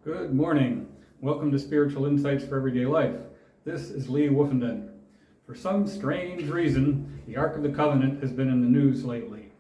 Good morning. Welcome to Spiritual Insights for Everyday Life. This is Lee Woofenden. For some strange reason, the Ark of the Covenant has been in the news lately.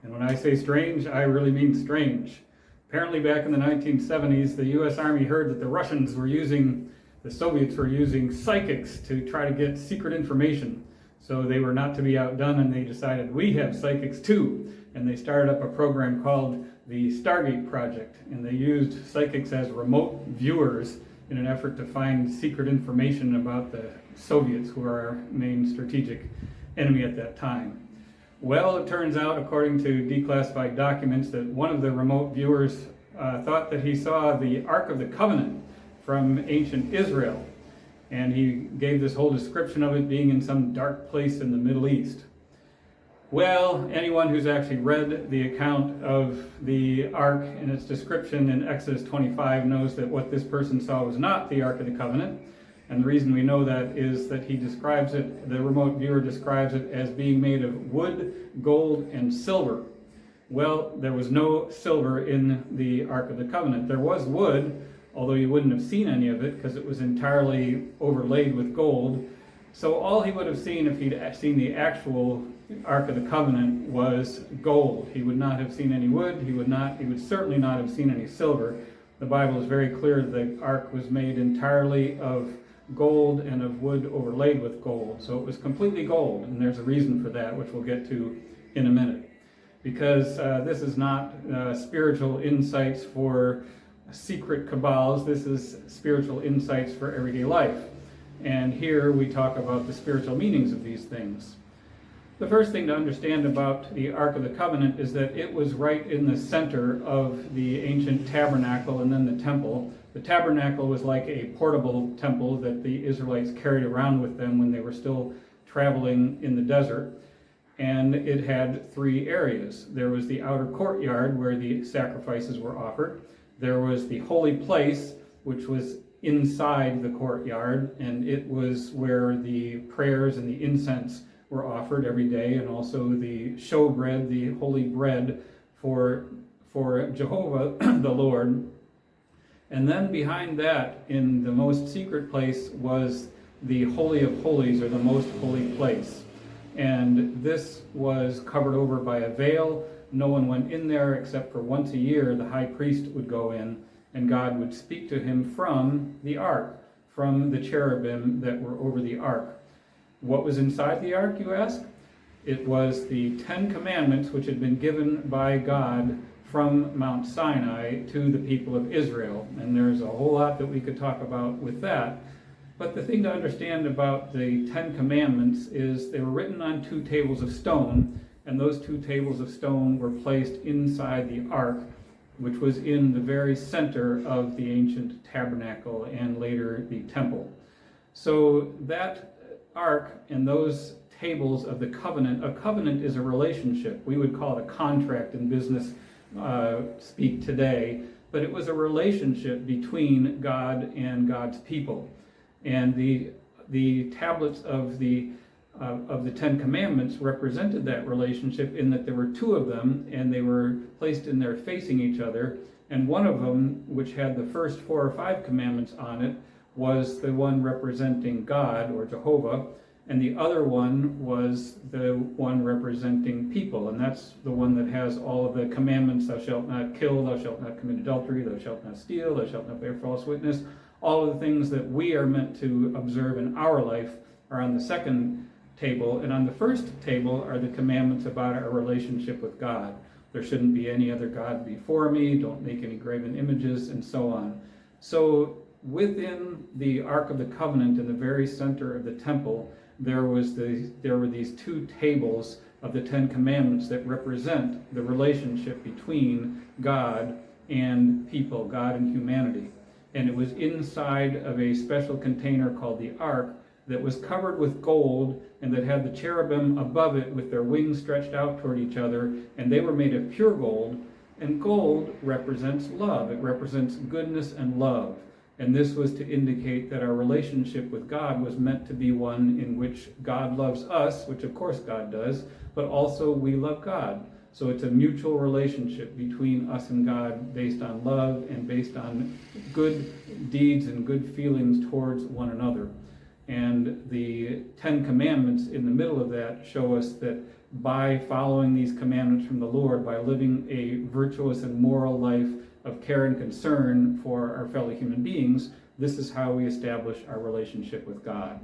And when I say strange, I really mean strange. Apparently back in the 1970s, the U.S. Army heard that the Soviets were using psychics to try to get secret information. So they were not to be outdone, and they decided, we have psychics too. And they started up a program called the Stargate Project, and they used psychics as remote viewers in an effort to find secret information about the Soviets, who are our main strategic enemy at that time. Well, it turns out, according to declassified documents, that one of the remote viewers thought that he saw the Ark of the Covenant from ancient Israel, and he gave this whole description of it being in some dark place in the Middle East. Well, anyone who's actually read the account of the Ark and its description in Exodus 25 knows that what this person saw was not the Ark of the Covenant. And the reason we know that is that the remote viewer describes it as being made of wood, gold, and silver. Well, there was no silver in the Ark of the Covenant. There was wood, although you wouldn't have seen any of it because it was entirely overlaid with gold. So all he would have seen if he'd seen the actual Ark of the Covenant was gold. He would not have seen any wood. He would certainly not have seen any silver. The Bible is very clear that the Ark was made entirely of gold and of wood overlaid with gold. So it was completely gold, and there's a reason for that, which we'll get to in a minute. Because this is not spiritual insights for secret cabals. This is spiritual insights for everyday life. And here we talk about the spiritual meanings of these things. The first thing to understand about the Ark of the Covenant is that it was right in the center of the ancient tabernacle and then the temple. The tabernacle was like a portable temple that the Israelites carried around with them when they were still traveling in the desert. And it had three areas. There was the outer courtyard where the sacrifices were offered. There was the holy place, which was inside the courtyard, and it was where the prayers and the incense were offered every day, and also the showbread, the holy bread for Jehovah the Lord. And then behind that, in the most secret place, was the Holy of Holies, or the most holy place. And this was covered over by a veil. No one went in there except for once a year the high priest would go in, and God would speak to him from the ark, from the cherubim that were over the ark. What was inside the ark, you ask? It was the 10 Commandments which had been given by God from Mount Sinai to the people of Israel. And there's a whole lot that we could talk about with that. But the thing to understand about the 10 Commandments is they were written on 2 tables of stone, and those 2 tables of stone were placed inside the ark, which was in the very center of the ancient tabernacle and later the temple. So that ark and those tables of the covenant, a covenant is a relationship. We would call it a contract in business speak today, but it was a relationship between God and God's people. And the tablets of the 10 Commandments represented that relationship in that there were 2 of them, and they were placed in there facing each other. And one of them, which had the first 4 or 5 commandments on it, was the one representing God, or Jehovah, and the other one was the one representing people, and that's the one that has all of the commandments: thou shalt not kill, thou shalt not commit adultery, thou shalt not steal, thou shalt not bear false witness. All of the things that we are meant to observe in our life are on the second table, and on the first table are the commandments about our relationship with God. There shouldn't be any other God before me, don't make any graven images, and so on. So within the Ark of the Covenant, in the very center of the temple, there were these 2 tables of the 10 Commandments that represent the relationship between God and people, God and humanity. And it was inside of a special container called the Ark that was covered with gold, and that had the cherubim above it with their wings stretched out toward each other, and they were made of pure gold. And gold represents love. It represents goodness and love. And this was to indicate that our relationship with God was meant to be one in which God loves us, which of course God does, but also we love God. So it's a mutual relationship between us and God based on love and based on good deeds and good feelings towards one another. And the 10 commandments in the middle of that show us that by following these commandments from the Lord, by living a virtuous and moral life of care and concern for our fellow human beings, this is how we establish our relationship with God.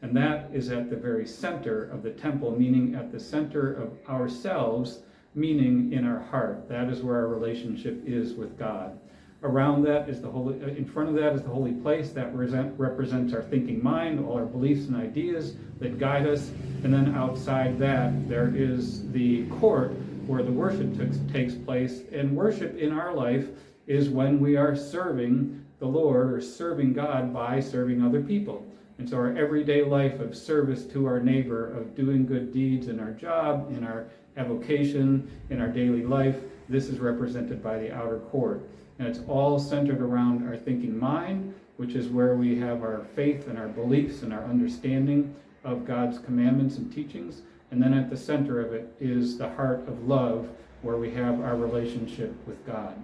And that is at the very center of the temple, meaning at the center of ourselves, meaning in our heart. That is where our relationship is with God. Around that is the holy, in front of that is the holy place that represents our thinking mind, all our beliefs and ideas that guide us. And then outside that, there is the court where the worship takes place. And worship in our life is when we are serving the Lord or serving God by serving other people. And so our everyday life of service to our neighbor, of doing good deeds in our job, in our avocation, in our daily life, this is represented by the outer court. And it's all centered around our thinking mind, which is where we have our faith and our beliefs and our understanding of God's commandments and teachings. And then at the center of it is the heart of love, where we have our relationship with God.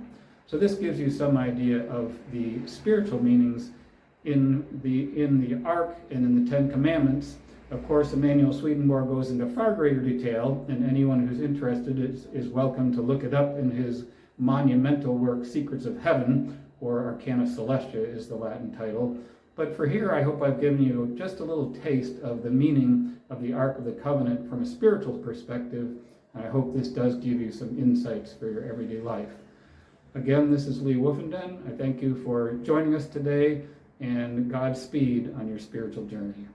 So this gives you some idea of the spiritual meanings in the Ark and in the 10 Commandments. Of course, Emanuel Swedenborg goes into far greater detail, and anyone who's interested is welcome to look it up in his monumental work, Secrets of Heaven, or Arcana Celestia is the Latin title. But for here, I hope I've given you just a little taste of the meaning of the Ark of the Covenant from a spiritual perspective, and I hope this does give you some insights for your everyday life. Again, this is Lee Wolfenden. I thank you for joining us today, and Godspeed on your spiritual journey.